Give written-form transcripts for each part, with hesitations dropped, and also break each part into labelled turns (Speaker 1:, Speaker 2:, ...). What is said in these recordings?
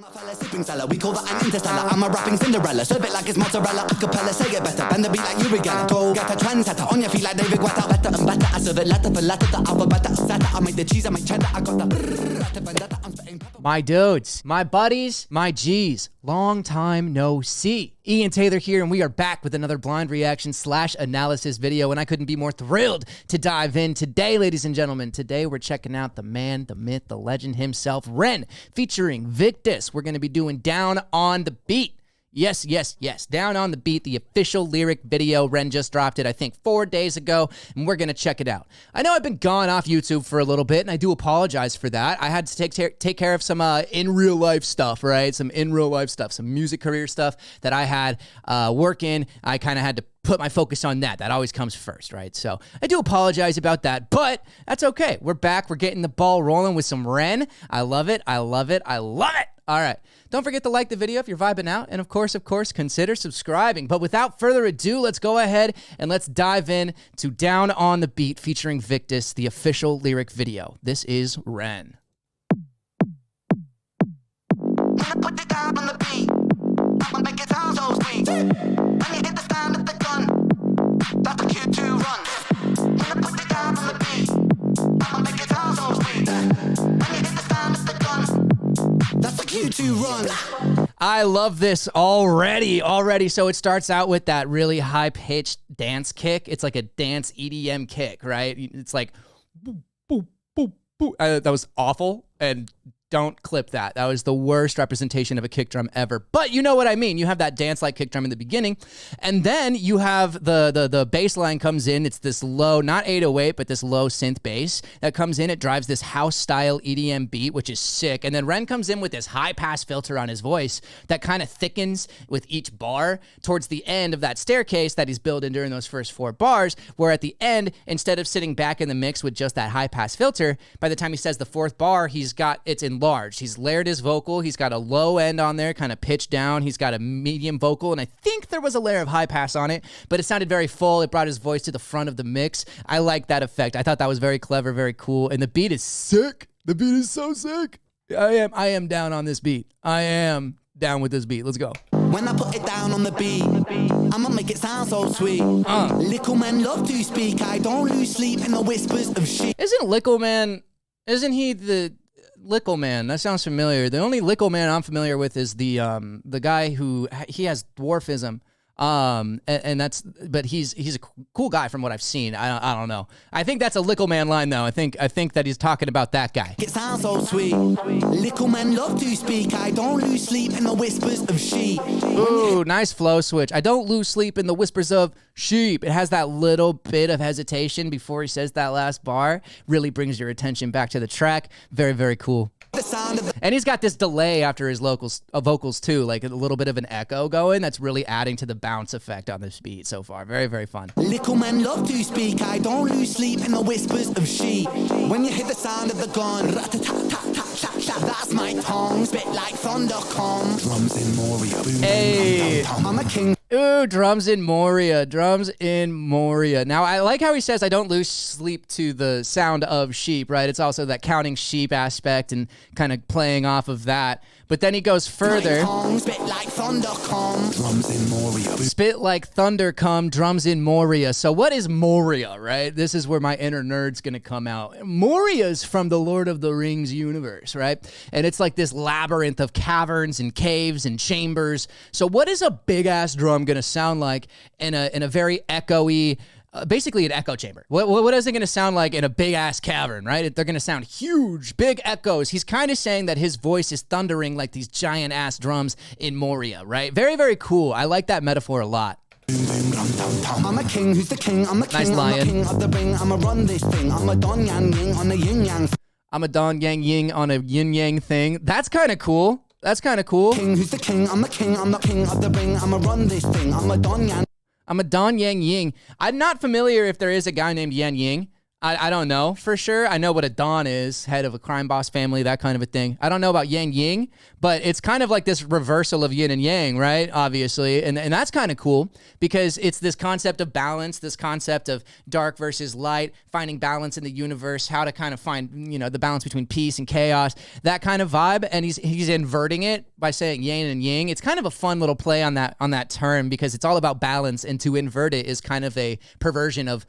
Speaker 1: We call that an interstellar. I'm a rapping Cinderella. Serve it like it's mozzarella. Acapella, say it better. Bend the beat like you again. Go get a trendsetter on your feet like David Guetta. Better and better. I serve it letter for letter. The alphabet setter. I make the cheese. I make cheddar. I got the.
Speaker 2: My dudes, my buddies, my G's. Long time no see. Ian Taylor here, and we are back with another blind reaction / analysis video, and I couldn't be more thrilled to dive in today, ladies and gentlemen. Today, we're checking out the man, the myth, the legend himself, Ren, featuring Victus. We're going to be doing Down on the Beat. Yes, yes, yes. Down on the Beat, the official lyric video. Ren just dropped it, I think, 4 days ago, and we're going to check it out. I know I've been gone off YouTube for a little bit, and I do apologize for that. I had to take care of some in-real-life stuff, right? Some in-real-life stuff, some music career stuff that I had working. I kind of had to put my focus on that. That always comes first, right? So I do apologize about that, but that's okay. We're back. We're getting the ball rolling with some Ren. I love it. I love it. I love it. All right. Don't forget to like the video if you're vibing out. And of course, consider subscribing. But without further ado, let's go ahead and let's dive in to Down on the Beat featuring Victus, the official lyric video. This is Ren.
Speaker 1: Put it down on the beat. I'ma make it sound so sweet. When you hit the stand of the gun, that's a cue to run. When I put it down on the beat, I'ma make it sound so sweet. When you hit the stand of the gun, that's a cue to run.
Speaker 2: I love this already. So it starts out with that really high-pitched dance kick. It's like a dance EDM kick, right? It's like, boop, boop, boop, boop. That was awful, and don't clip that. That was the worst representation of a kick drum ever. But you know what I mean. You have that dance-like kick drum in the beginning, and then you have the bass line comes in. It's this low, not 808, but this low synth bass that comes in. It drives this house-style EDM beat, which is sick. And then Ren comes in with this high-pass filter on his voice that kind of thickens with each bar towards the end of that staircase that he's building during those first 4 bars, where at the end, instead of sitting back in the mix with just that high-pass filter, by the time he says the 4th bar, it's enlarged. He's layered his vocal. He's got a low end on there, kind of pitched down. He's got a medium vocal, and I think there was a layer of high pass on it, but it sounded very full. It brought his voice to the front of the mix. I like that effect. I thought that was very clever, very cool, and the beat is sick. The beat is so sick. I am down on this beat. I am down with this beat. Let's go.
Speaker 1: When I put it down on the beat, I'ma make it sound so sweet. Little men love to speak. I don't lose sleep in the whispers of sheep.
Speaker 2: Isn't he the Lickle Man? That sounds familiar. The only Lickle Man I'm familiar with is the guy who he has dwarfism. But he's a cool guy from what I've seen. I don't know. I think that's a Lickle Man line though. I think that he's talking about that guy.
Speaker 1: It sounds so sweet. Little men love to speak. I don't lose sleep in the whispers of sheep.
Speaker 2: Ooh, nice flow switch. I don't lose sleep in the whispers of sheep. It has that little bit of hesitation before he says that last bar. Really brings your attention back to the track. Very, very cool. And he's got this delay after his vocals too, like a little bit of an echo going. That's really adding to the bounce effect on this beat so far. Very, very fun.
Speaker 1: Little men love to speak. I don't lose sleep in the whispers of sheep. When you hear the sound of the gun, that's my tongue. Spit like thunder come. Drums in Moria.
Speaker 2: Hey.
Speaker 1: I'm a king.
Speaker 2: Ooh, drums in Moria. Drums in Moria. Now, I like how he says, I don't lose sleep to the sound of sheep, right? It's also that counting sheep aspect and kind of playing off of that. But then he goes further.
Speaker 1: Spit like thunder come. Drums in Moria.
Speaker 2: Spit like thunder come. Drums in Moria. So what is Moria, right? This is where my inner nerd's going to come out. Moria's from the Lord of the Rings universe, right? And it's like this labyrinth of caverns and caves and chambers. So what is a big-ass drum going to sound like in a very echoey, basically an echo chamber? What is it going to sound like in a big-ass cavern, right? They're going to sound huge, big echoes. He's kind of saying that his voice is thundering like these giant-ass drums in Moria, right? Very, very cool. I like that metaphor a lot.
Speaker 1: I'm a king who's the king. I'm a king.
Speaker 2: Nice lion.
Speaker 1: I'm a king of the ring. I'ma run this thing. I'm a Don Yang Ying on a yin yang.
Speaker 2: I'm a Don Yang Ying on a yin yang thing. That's kind of cool. That's kind of cool.
Speaker 1: King who's the king. I'm the king. I'm the king of the ring. I'ma run this thing. I'm a Don Yang.
Speaker 2: I'm a Don Yang Ying. I'm not familiar if there is a guy named Yan Ying. I don't know for sure. I know what a Don is, head of a crime boss family, that kind of a thing. I don't know about Yang Ying, but it's kind of like this reversal of yin and yang, right? Obviously. And that's kind of cool because it's this concept of balance, this concept of dark versus light, finding balance in the universe, how to kind of find, the balance between peace and chaos, that kind of vibe. And he's inverting it by saying yin and yang. It's kind of a fun little play on that term because it's all about balance, and to invert it is kind of a perversion of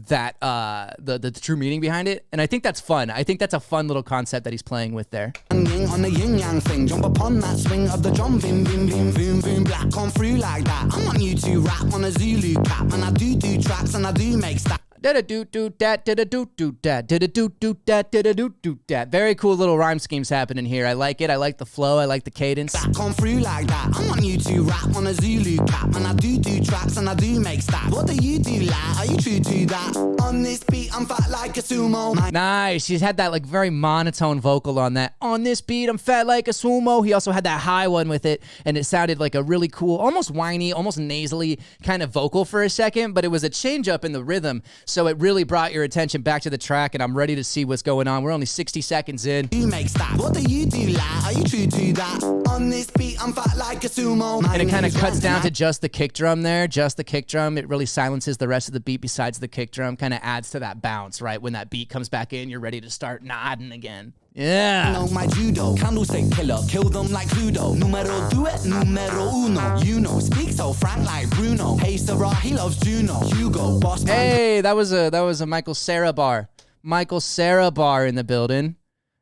Speaker 2: that the true meaning behind it. And I think that's fun. I think that's a fun little concept that he's playing with there.
Speaker 1: On the yin yang thing, jump upon that swing of the drum, bim bim bim boom boom black, come through like that. I want you to rap on a Zulu cap, and I do tracks and I do make stats.
Speaker 2: Da-da-do-do-dat, da-da-do-do-dat, da-da-do-do-dat, da-da-do-do-dat. Very cool little rhyme schemes happening here. I like it. I like the flow. I like the cadence.
Speaker 1: Come through like that. I want you to rap on a Zulu cap, and I do tracks and I do make stats. What do you do, lad? Are you true to that? On this beat, I'm fat like a sumo.
Speaker 2: Nice. She's had that like very monotone vocal on that. On this beat, I'm fat like a sumo. He also had that high one with it, and it sounded like a really cool, almost whiny, almost nasally kind of vocal for a second, but it was a change up in the rhythm. So it really brought your attention back to the track, and I'm ready to see what's going on. We're only 60 seconds in.
Speaker 1: You make stats. What do you do, lad? Are you true to that? On this beat, I'm fat like a sumo.
Speaker 2: And it kind of cuts down to just the kick drum there, just the kick drum. It really silences the rest of the beat besides the kick drum, kind of adds to that bounce, right? When that beat comes back in, you're ready to start nodding again. Yeah.
Speaker 1: You know my judo, candlestick killer, kill them like Cluedo. Numero due, numero uno. You know, speak so frank like Bruno. Hey Sarah, he loves Juno. Hugo, boss man.
Speaker 2: Hey, that was a Michael Cera bar. Michael Cera bar in the building.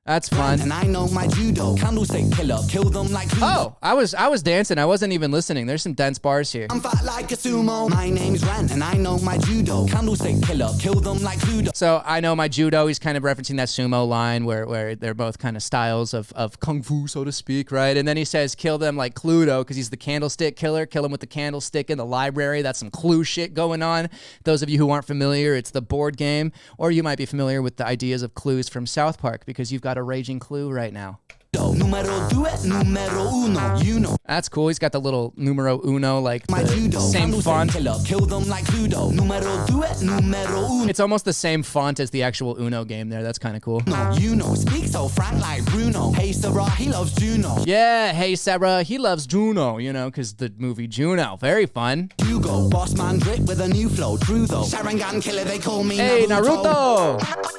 Speaker 2: That's fun.
Speaker 1: And I know my judo, candlestick killer, kill them like Cluedo.
Speaker 2: Oh, I was dancing. I wasn't even listening. There's some dance bars here.
Speaker 1: I'm fat like a sumo. My name's Ren, and I know my judo, candlestick killer, kill them like Cluedo.
Speaker 2: So I know my judo. He's kind of referencing that sumo line where they're both kind of styles of kung fu, so to speak, right? And then he says, kill them like Cluedo because he's the candlestick killer. Kill him with the candlestick in the library. That's some Clue shit going on. Those of you who aren't familiar, it's the board game, or you might be familiar with the ideas of clues from South Park because you've got a raging clue right now.
Speaker 1: Numero due, numero uno. You know.
Speaker 2: That's cool. He's got the little numero uno, like
Speaker 1: My
Speaker 2: the
Speaker 1: judo,
Speaker 2: same font.
Speaker 1: killer, kill them like Cluedo. Numero due, numero uno.
Speaker 2: It's almost the same font as the actual Uno game there. That's kind of cool.
Speaker 1: No, you know, speak so frank like Bruno. Hey Sarah, he loves Juno.
Speaker 2: Yeah, hey Sarah, he loves Juno, you know, because the movie Juno. Very fun.
Speaker 1: Hugo, boss man drip with a new flow. True though. Sharingan killer, they call me
Speaker 2: Hey,
Speaker 1: Naruto.
Speaker 2: Naruto!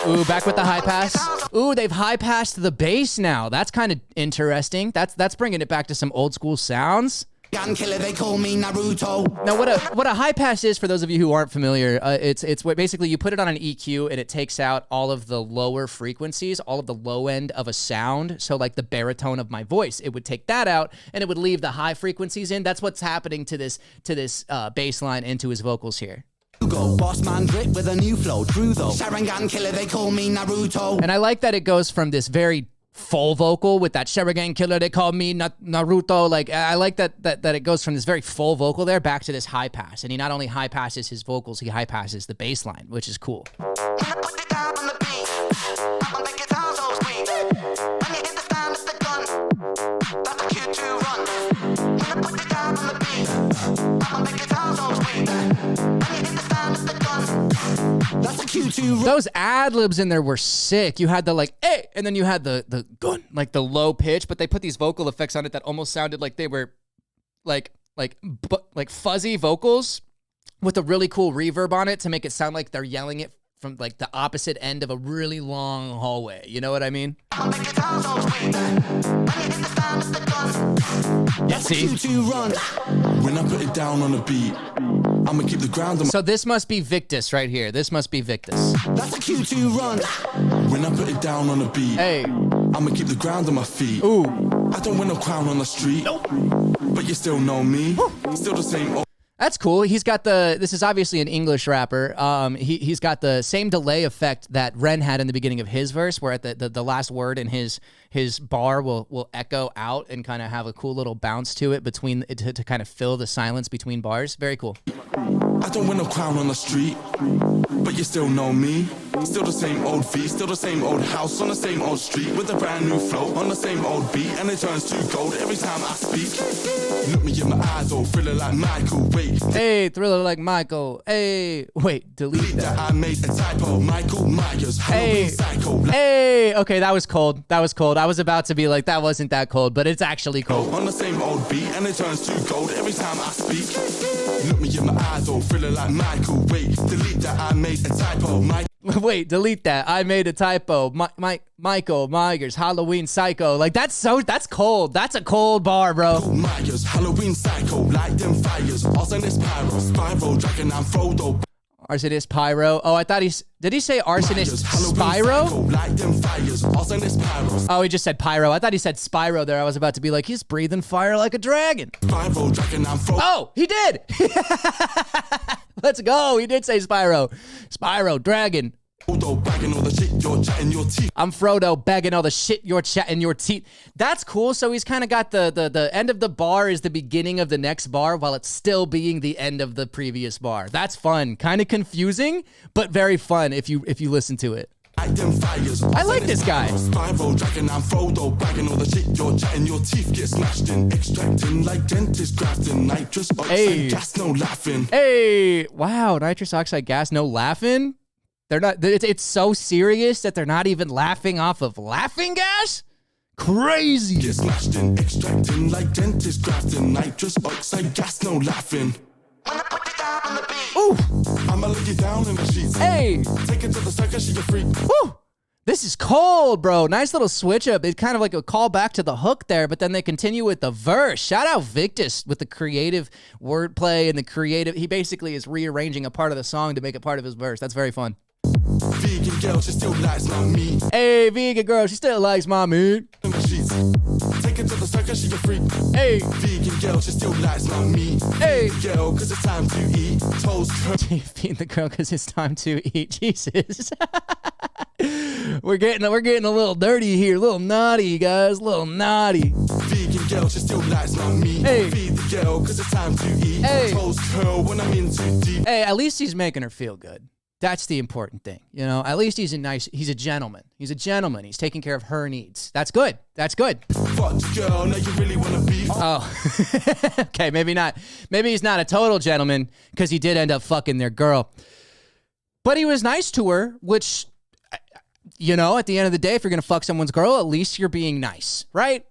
Speaker 2: Ooh, back with the high pass. Ooh, they've high passed the bass now. That's kind of interesting. That's bringing it back to some old school sounds.
Speaker 1: Gun killer, they call me Naruto.
Speaker 2: Now, what a high pass is, for those of you who aren't familiar, it's what basically you put it on an EQ and it takes out all of the lower frequencies, all of the low end of a sound. So like the baritone of my voice, it would take that out and it would leave the high frequencies in. That's what's happening to this bass line into his vocals here.
Speaker 1: Hugo, boss man drip with a new flow. True though. Sharingan killer, they call me Naruto.
Speaker 2: And I like that it goes from this very full vocal with that Sharingan killer, they call me Naruto. Like, I like that it goes from this very full vocal there back to this high pass. And he not only high passes his vocals, he high passes the bass line, which is cool. Those ad-libs in there were sick. You had the like, hey, and then you had the gun, like the low pitch, but they put these vocal effects on it that almost sounded like they were like fuzzy vocals with a really cool reverb on it to make it sound like they're yelling it from like the opposite end of a really long hallway. You know what I mean? Yeah, see?
Speaker 3: When I put it down on the beat, I'ma keep the ground on my...
Speaker 2: So this must be Victus right here. This must be Victus.
Speaker 1: That's a Q2 run.
Speaker 3: When I put it down on the beat,
Speaker 2: Hey.
Speaker 3: I'ma keep the ground on my feet.
Speaker 2: Ooh.
Speaker 3: I don't win no crown on the street. Nope. But you still know me. Still the same old...
Speaker 2: That's cool. He's got this is obviously an English rapper. He's got the same delay effect that Ren had in the beginning of his verse, where at the last word in his bar will echo out and kind of have a cool little bounce to it between to kind of fill the silence between bars. Very cool.
Speaker 3: I don't win no crown on the street. But you still know me. Still the same old feet. Still the same old house on the same old street. With a brand new flow on the same old beat. And it turns to gold every time I speak. Look me in my eyes, oh, thriller like Michael. Wait.
Speaker 2: Hey, thriller like Michael. Hey, wait, delete that.
Speaker 3: I made a typo. Michael Myers.
Speaker 2: Hey,
Speaker 3: Psycho.
Speaker 2: hey. Okay, that was cold. That was cold. I was about to be like, that wasn't that cold, but it's actually cold.
Speaker 3: On the same old beat, and it turns to gold every time I speak. Look me in my eyes, oh, thriller like Michael. Wait, delete that. I made a typo.
Speaker 2: Wait, delete that. I made a typo. Michael Myers, Halloween Psycho. Like that's cold. That's a cold bar, bro.
Speaker 3: Myers, Halloween Psycho, light them fires. Arsonist Pyro, Spyro, Dragon and Frodo.
Speaker 2: Arsonist Pyro. Oh, I thought did he say Arsonist Spyro?
Speaker 3: Light them fires. Arsonist Pyro.
Speaker 2: Oh, he just said Pyro. I thought he said Spyro there. I was about to be like, he's breathing fire like a dragon.
Speaker 3: Spyro, Dragon and Frodo.
Speaker 2: Oh, he did. Let's go. He did say Spyro. Spyro, dragon.
Speaker 3: Frodo, bagging all the shit you're chatting your teeth.
Speaker 2: I'm Frodo, bagging all the shit you're chatting your teeth. That's cool. So he's kind of got the end of the bar is the beginning of the next bar while it's still being the end of the previous bar. That's fun. Kind of confusing, but very fun if you listen to it. I like this guy.
Speaker 3: Spyro, Dragon and Frodo, bagging all the shit you're chatting your teeth get smashed in, extracting like dentist grafting, nitrous oxide gas, no laughing.
Speaker 2: Hey, wow, nitrous oxide gas, no laughing. They're not. It's so serious that they're not even laughing off of laughing gas. Crazy.
Speaker 3: Get smashed in, extracting like dentist grafting, nitrous oxide gas, no laughing.
Speaker 1: When I put it down on the beat.
Speaker 2: Ooh.
Speaker 3: I'ma lay you down in the sheets.
Speaker 2: Hey.
Speaker 3: Take it to the circus, she a freak.
Speaker 2: Woo. This is cold, bro. Nice little switch up. It's kind of like a call back to the hook there, but then they continue with the verse. Shout out Victus with the creative wordplay and the creative. He basically is rearranging a part of the song to make it part of his verse. That's very fun.
Speaker 3: Vegan girl, she still likes my meat.
Speaker 2: Hey, vegan girl, she still likes my meat.
Speaker 3: In the sheets. Take it to the circus, she a freak.
Speaker 2: Hey.
Speaker 3: Vegan girl, she still likes my meat.
Speaker 2: Hey.
Speaker 3: Vegan girl, cause it's time to eat. Toast curl.
Speaker 2: Feed the girl because it's time to eat. Jesus. We're getting a little dirty here, a little naughty, guys, a little naughty.
Speaker 3: Vegan girl, she still likes my meat.
Speaker 2: Hey.
Speaker 3: Feed the girl, cause it's time to eat.
Speaker 2: Hey.
Speaker 3: Toast curl when I'm in too deep.
Speaker 2: Hey, at least he's making her feel good. That's the important thing. You know, at least he's a gentleman. He's a gentleman. He's taking care of her needs. That's good. That's good.
Speaker 3: Fuck girl, now you really wanna be.
Speaker 2: Oh, okay, maybe not. Maybe he's not a total gentleman because he did end up fucking their girl. But he was nice to her, which, you know, at the end of the day, if you're going to fuck someone's girl, at least you're being nice, right?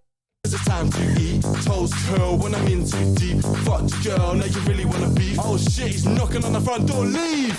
Speaker 3: It's time to eat. Toast curl when I'm in too deep. Fuck girl, now you really wanna be. Oh shit, he's knocking on the front door, leave.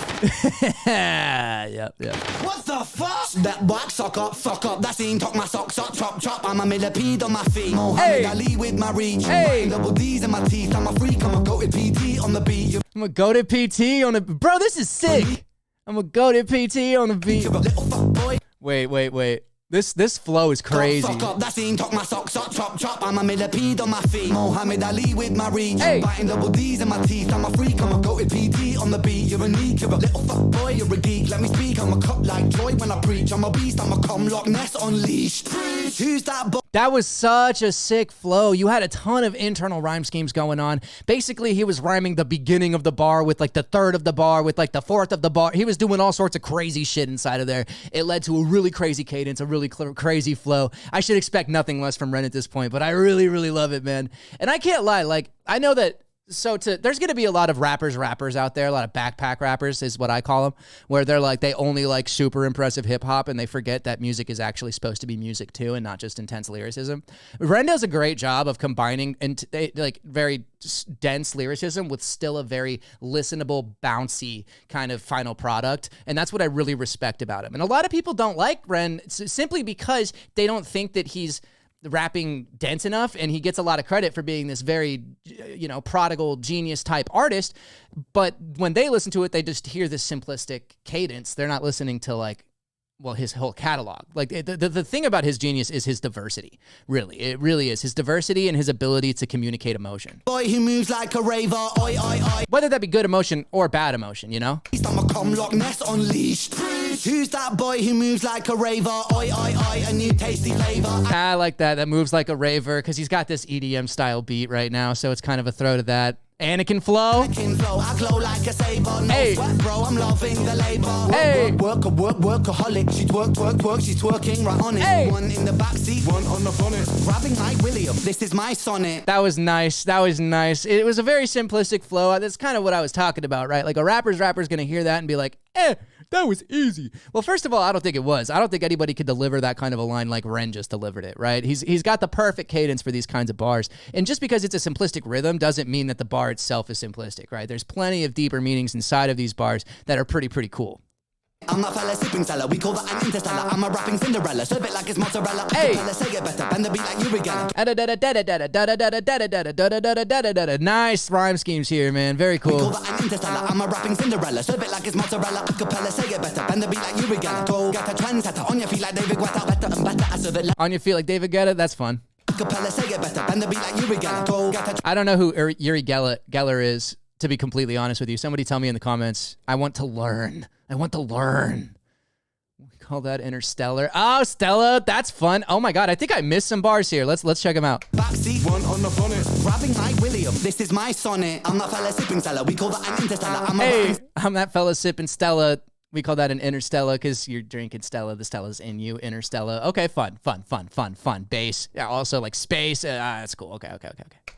Speaker 2: Yep.
Speaker 4: What the fuck? That black sock up, fuck up. That scene took my socks up, chop, chop. I'm a millipede on my feet. Mohammed Ali with my reach.
Speaker 2: Hey.
Speaker 4: Double D's in my teeth. I'm a freak. I'm a goated PT on the beat.
Speaker 2: I'm a goated PT on the... Bro, this is sick. I'm a goated PT on the beat.
Speaker 4: You're a little fuck boy.
Speaker 2: Wait. This flow is crazy.
Speaker 4: Fuck up. That scene took my socks up, chop, chop. I'm a millipede on my feet. Mohammed Ali with my reach.
Speaker 2: Hey.
Speaker 4: Biting double D's in my teeth. I'm a freak. I'm a goated PT on the beat. You're a neek. You're a little fuck boy. You're a geek. Let me speak. I'm a cup like joy when I preach. I'm a beast. I'm a cum Loch Ness unleashed. Who's that boy?
Speaker 2: That was such a sick flow. You had a ton of internal rhyme schemes going on. Basically, he was rhyming the beginning of the bar with like the third of the bar with like the fourth of the bar. He was doing all sorts of crazy shit inside of there. It led to a really crazy cadence, a really crazy flow. I should expect nothing less from Ren at this point, but I really, really love it, man. And I can't lie, like, I know that there's going to be a lot of rappers out there, a lot of backpack rappers is what I call them, where they're like, they only like super impressive hip hop and they forget that music is actually supposed to be music too and not just intense lyricism. Ren does a great job of combining like very dense lyricism with still a very listenable, bouncy kind of final product. And that's what I really respect about him. And a lot of people don't like Ren simply because they don't think that he's rapping dense enough, and he gets a lot of credit for being this very, prodigal genius type artist. But when they listen to it, they just hear this simplistic cadence. They're not listening to his whole catalog. Like the thing about his genius is his diversity. Really, it really is his diversity and his ability to communicate emotion.
Speaker 4: Boy who moves like a raver. Oi, oi, oi.
Speaker 2: Whether that be good emotion or bad emotion, you know?
Speaker 4: I'm a cum Loch Ness unleashed. Who's that boy who moves like a raver? Oi, oi, oi, a new tasty flavor.
Speaker 2: I like that. That moves like a raver because he's got this EDM style beat right now, so it's kind of a throw to that. Anakin flow.
Speaker 4: Anakin flow, I glow like a saber. No
Speaker 2: Hey.
Speaker 4: sweat, bro, I'm loving the labor.
Speaker 2: Hey.
Speaker 4: Workaholic. She twerk, she's twerking right on it.
Speaker 2: Hey.
Speaker 4: One in the backseat,
Speaker 3: One on the bonnet.
Speaker 4: grabbing like William. This is my sonnet.
Speaker 2: That was nice. It was a very simplistic flow. That's kind of what I was talking about, right? Like a rapper's going to hear that and be like, that was easy. Well, first of all, I don't think it was. I don't think anybody could deliver that kind of a line like Ren just delivered it, right? He's got the perfect cadence for these kinds of bars. And just because it's a simplistic rhythm doesn't mean that the bar itself is simplistic, right? There's plenty of deeper meanings inside of these bars that are pretty cool.
Speaker 4: I'm that fella sipping Stella, we call that an interstellar. I'm a rapping Cinderella, serve it like it's mozzarella.
Speaker 2: Hey.
Speaker 4: Acapella, say it better, bend the beat like Uri Geller.
Speaker 2: Nice rhyme schemes here, man. Very
Speaker 4: We call
Speaker 2: cool.
Speaker 4: that an interstellar. I'm a rapping Cinderella, serve it like it's mozzarella. Acapella, say it better, bend the beat like Uri Geller. Go get a trendsetter on your feet like David Guetta. Better and better, I serve it like
Speaker 2: On your feet like David Guetta, that's fun.
Speaker 4: acapella, say it better, bend the beat like Uri Geller. Go get a
Speaker 2: I don't know who Uri Geller is, to be completely honest with you. Somebody tell me in the comments. I want to learn. We call that Interstellar. Oh, Stella, that's fun. Oh my God, I think I missed some bars here. Let's check them out.
Speaker 4: backseat.
Speaker 3: One on the bonnet.
Speaker 4: Grabbing like William, this is my sonnet. I'm that fella sipping Stella, we call that an interstellar. I'm a
Speaker 2: Hey,
Speaker 4: rapping
Speaker 2: I'm that fella sipping Stella. We call that an Interstellar because you're drinking Stella. The Stella's in you. Interstellar. Okay, fun. Bass. Yeah, also like space. That's cool. Okay.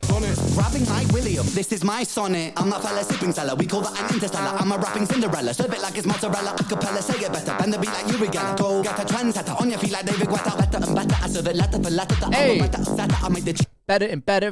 Speaker 3: Bonnet.
Speaker 4: Grabbing like William, this is my sonnet. I'm that fella sipping Stella, we call that an interstellar. I'm a rapping Cinderella, serve it like it's mozzarella. Acapella, say it better, bend the beat like Uri Geller. Go get a trendsetter on your feet like David Guetta. Better and better, I serve it letter for letter.
Speaker 2: Hey.
Speaker 4: I make the
Speaker 2: Better and better.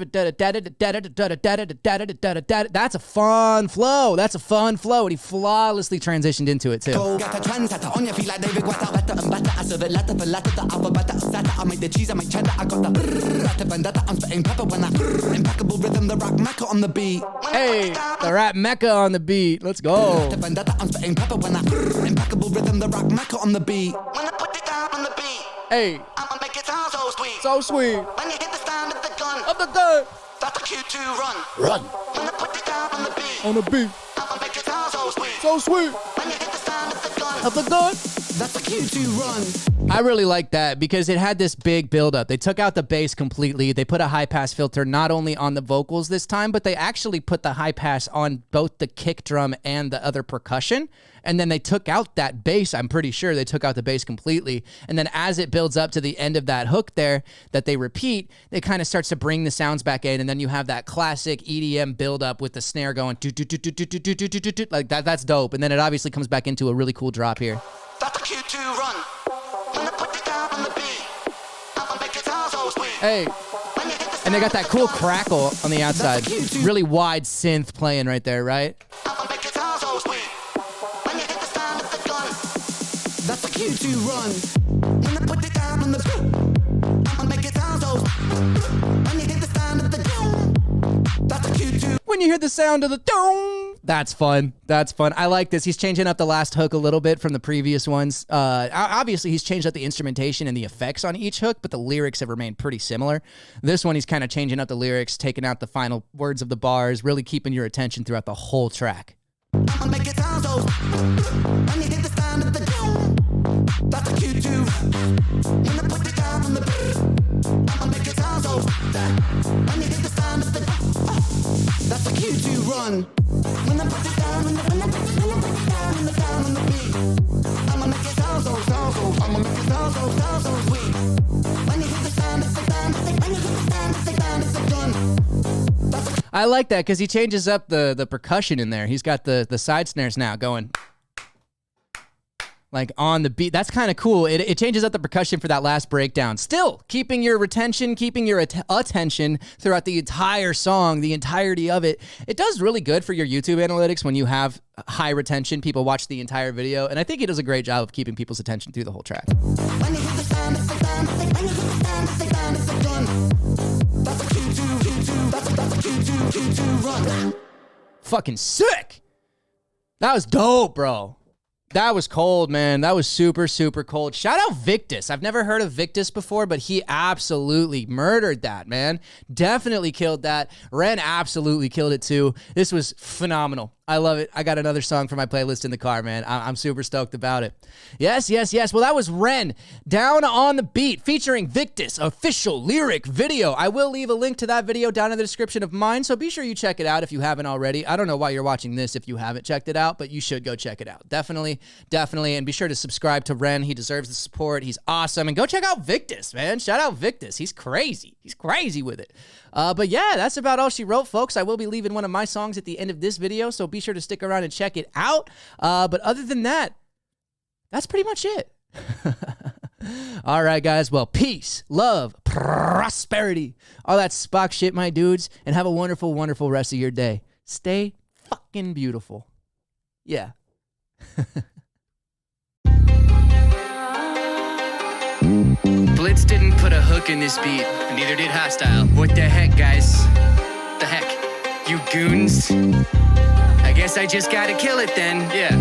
Speaker 2: That's a fun flow. And he flawlessly transitioned into it too.
Speaker 4: Go get a trendsetter on your feet like David Guetta. Better and better, I serve it letter for letter. The alphabet setter, I make the cheese, I make cheddar. I got the letter vendetta, I'm spitting pepper when I impeccable rhythm, the rock mecca on the beat.
Speaker 2: Hey, the rap mecca on the beat. Let's go.
Speaker 4: Letter vendetta, I'm spitting pepper when I impeccable rhythm, the rock mecca on the beat.
Speaker 1: When I put it down on the beat,
Speaker 2: Hey,
Speaker 1: I'ma make it sound so sweet.
Speaker 2: so sweet.
Speaker 1: When you hit the sound of the gun,
Speaker 2: Of the gun.
Speaker 1: that's a cue to run.
Speaker 4: Run.
Speaker 1: When I put it down on the beat,
Speaker 2: On the beat.
Speaker 1: I'ma make it sound so sweet.
Speaker 2: So sweet.
Speaker 1: When you hit the sound of the gun,
Speaker 2: Of the gun.
Speaker 4: That's a cue to run.
Speaker 2: I really like that because it had this big buildup. They took out the bass completely. They put a high pass filter not only on the vocals this time, but they actually put the high pass on both the kick drum and the other percussion. And then they took out that bass. I'm pretty sure they took out the bass completely. And then as it builds up to the end of that hook there that they repeat, it kind of starts to bring the sounds back in. And then you have that classic EDM buildup with the snare going like that. That's dope. And then it obviously comes back into a really cool drop here.
Speaker 1: that's a cue to run. When I put it down on the beat, I'ma make it sound so sweet.
Speaker 2: Hey.
Speaker 1: When you hit the
Speaker 2: And they got
Speaker 1: sound
Speaker 2: that
Speaker 1: of the
Speaker 2: cool
Speaker 1: gun,
Speaker 2: crackle on the outside. Really wide synth playing right there, right?
Speaker 1: I'ma make it sound so sweet. When you hit the sound of the gun,
Speaker 4: That's a cue to run.
Speaker 1: when I put it down on the beat, I'ma make it sound so sweet. When you hit the sound of the gun, that's a cue to.
Speaker 2: When you hear the sound of the dong, that's fun. I like this. He's changing up the last hook a little bit from the previous ones. Obviously, he's changed up the instrumentation and the effects on each hook, but the lyrics have remained pretty similar. This one, he's kind of changing up the lyrics, taking out the final words of the bars, really keeping your attention throughout the whole track.
Speaker 1: I'ma make it sound so sweet. When you hit the sound of the gun, that's a cue to. When I put it down on the beat, I'ma make it sound so sweet. When you hit the sound of the gun,
Speaker 4: That's a cue to run.
Speaker 1: when I put it down on the when I put it down on the beat, I'ma make it sound so I'ma make it sound so sweet. When you hit the sound of the gun, when you hit the sound of the gun, it's a gun. That's a
Speaker 2: I like that because he changes up the percussion in there. He's got the side snares now going like on the beat. That's kind of cool. It changes up the percussion for that last breakdown. Still keeping your retention, keeping your attention throughout the entire song, the entirety of it. It does really good for your YouTube analytics when you have high retention. People watch the entire video, and I think he does a great job of keeping people's attention through the whole track.
Speaker 1: when you hit the sound of the gun, when you hit the sound of the gun, it's a gun. That's a cue to. That's a cue to run.
Speaker 2: Fucking sick. That was dope, bro. That was cold, man. That was super, super cold. Shout out Victus. I've never heard of Victus before, but he absolutely murdered that, man. Definitely killed that. Ren absolutely killed it too. This was phenomenal. I love it. I got another song for my playlist in the car, man. I'm super stoked about it. Yes. Well, that was Ren, Down on the Beat, featuring Victus, official lyric video. I will leave a link to that video down in the description of mine, so be sure you check it out if you haven't already. I don't know why you're watching this if you haven't checked it out, but you should go check it out. Definitely. And be sure to subscribe to Ren. He deserves the support. He's awesome. And go check out Victus, man. Shout out Victus. He's crazy. He's crazy with it. But yeah, that's about all she wrote, folks. I will be leaving one of my songs at the end of this video, so be sure to stick around and check it out. But other than that, that's pretty much it. All right, guys. Well, peace, love, prosperity, all that Spock shit, my dudes, and have a wonderful, wonderful rest of your day. Stay fucking beautiful. Yeah.
Speaker 5: Blitz didn't put a hook in this beat, and neither did Hostile. What the heck, guys? The heck? You goons? I guess I just gotta kill it then, yeah.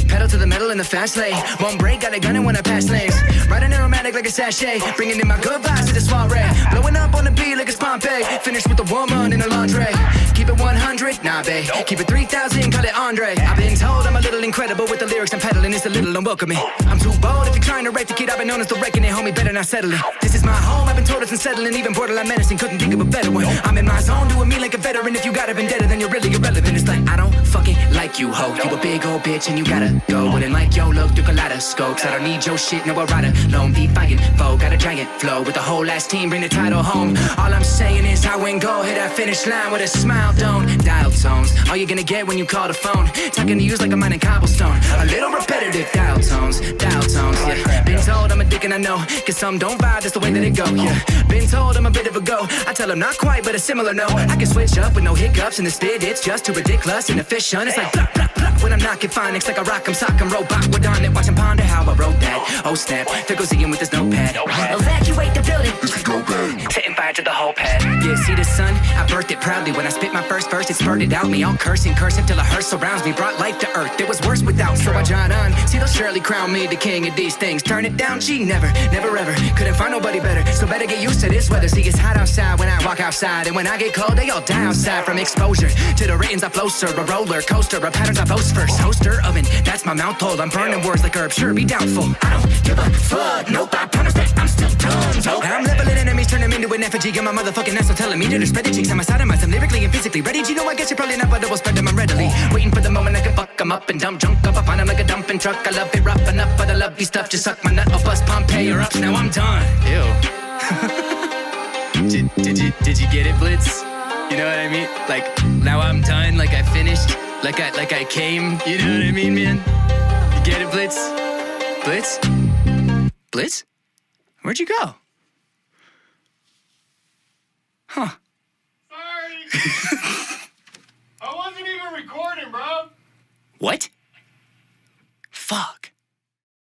Speaker 5: Pedal to the metal in the fast lane. One break, got a gun and wanna pass lanes. Riding aromatic like a sachet. Bringing in my good vibes to the soiree. Blowing up on the beat like it's Pompeii. Finish with a woman in a laundry. Keep it 100, nah, babe. Keep it 3,000, call it Andre. I've been told I'm a little incredible with the lyrics I'm peddling. It's a little unwelcoming. I'm too bold if you're trying to write the kid. I've been known as the reckoning, homie. Better not settle it. This is my home. I've been told it's unsettling. Even borderline menacing. Couldn't think of a better one. I'm in my zone, doing me like a veteran. If you got a vendetta, then you're really irrelevant. It's like I don't fucking like you, ho. You a big old bitch and you gotta go. Wouldn't like yo look through kaleidoscopes. I don't need your shit, no, I ride alone. Be fighting foe, got a giant flow with the whole ass team, bring the title home. All I'm saying is I win go, hit that finish line with a smile, don't dial tones. All you're gonna get when you call the phone. Talking to use like a mine in cobblestone. A little repetitive dial tones, yeah. Been told I'm a dick and I know, cause some don't vibe, that's the way that it go, yeah. Been told I'm a bit of a go, I tell them not quite, but a similar no. I can switch up with no hiccups in the spit, it's just too ridiculous and efficient. It's like blah, blah, blah. When I'm knocking phonics like a rock, I'm socking robot. We're on it, watching ponder how I wrote that. Oh snap, there goes Ian with his notepad. Evacuate the building,
Speaker 3: This could go bad.
Speaker 5: setting fire to the whole pad. Yeah, see the sun? I birthed it proudly. When I spit my first verse, it spurted out me. I'll curse and curse until a hearse surrounds me. Brought life to earth, it was worse without. So I jot on, see they'll surely crown me the king of these things. Turn it down, G, never, never ever. Couldn't find nobody better, so better get used to this weather. See it's hot outside when I walk outside. And when I get cold, they all die outside. From exposure to the ratings I flow, sir. A roller coaster, a patterns I boast first. Toaster oven, that's my mouth hole. I'm burning words like herbs, sure be doubtful. I don't give a fuck, nope, I promise that I'm still done. So I'm leveling enemies, turn them into an effigy. Got my motherfucking ass, so telling me to spread the cheeks. I'm a sodomite, I'm lyrically and physically ready. You know, I guess you're probably not, but I will spread them, I'm readily waiting for the moment I can fuck them up and dump drunk up. I find them like a dumping truck. I love it rough enough, but I love these stuff. Just suck my nut or bust Pompeii or up. Now I'm done. Ew. did you get it, Blitz? You know what I mean? Like, now I'm done, like I finished, like I came. You know what I mean, man? You get it, Blitz? Blitz? Blitz? Where'd you go? Huh.
Speaker 6: Sorry. I wasn't even recording, bro.
Speaker 5: What?